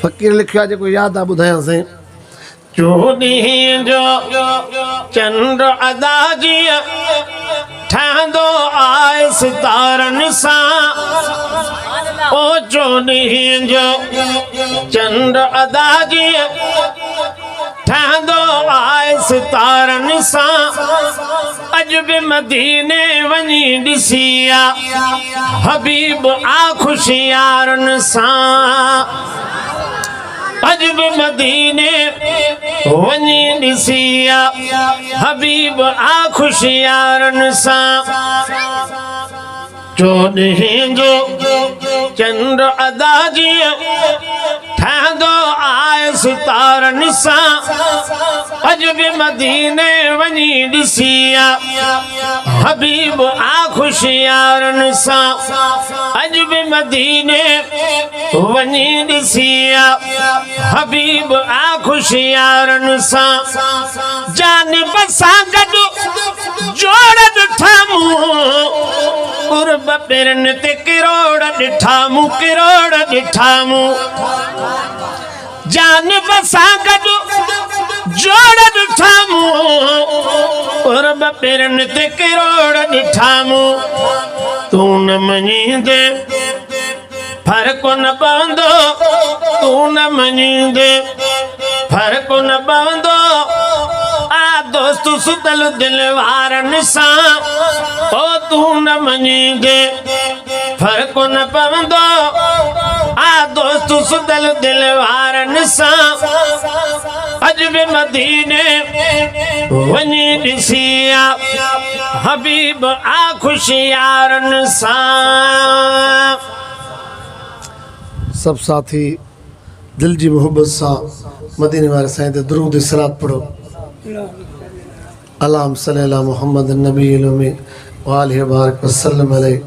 फ़कीर लिखियो आहे जेको यादि आहे ॿुधायांसीं। चोॾींहं जो चंड अदा जीअं ठहंदो आहे सितारनि सां, ओ चोॾींहं जो चंड अदा जीअं ठहंदो आहे सितारनि सां, अॼु बि मदीने वञी ॾिसी आ हबीब आ ख़ुशियारनि सां, अॼु बि मदीने वञी ॾिसी आ हबीब आ ख़ुशियारनि सां। चोॾींहं जो चंड अदा जीअं ठहंदो आहे सितारनि सां, अॼु बि मदीने वञी ॾिसी आ हबीब आ ख़ुशियारनि सां, अॼु बि मदीने वञी ॾिसी आ हबीब आ ख़ुशियारनि सां। जानिब सां गॾु जोड़ ॾिठा मूं, क़ुर्ब पिरनि ते किरोड़ ॾिठा मूं, किरोड़ ॾिठा मूं। जानिब सां गॾु जोड़ ॾिठा मूं, क़ुर्ब पिरनि ते किरोड़ ॾिठा मूं। तूं न मञींदे फ़र्क़ु न पवंदो, तूं न मञींदे फ़र्क़ु न पवंदो, आ दोस्त सुतल दिल वारनि सां, ओ तूं न मञींदे फ़र्क़ु न पवंदो, आ दोस्त सुतल दिल वारनि सां, अॼु बि मदीने वञी ॾिसी आ हबीब आ ख़ुशियारनि सां। सब साथी दिल जी मोहब्बत सां मदीने वारे साईं ते दुरूद सलात पढ़ो। अल्लाहुम्मा सल्लि अला मुहम्मद नबी व आलिहि व बारिक वसल्लम अलैहि।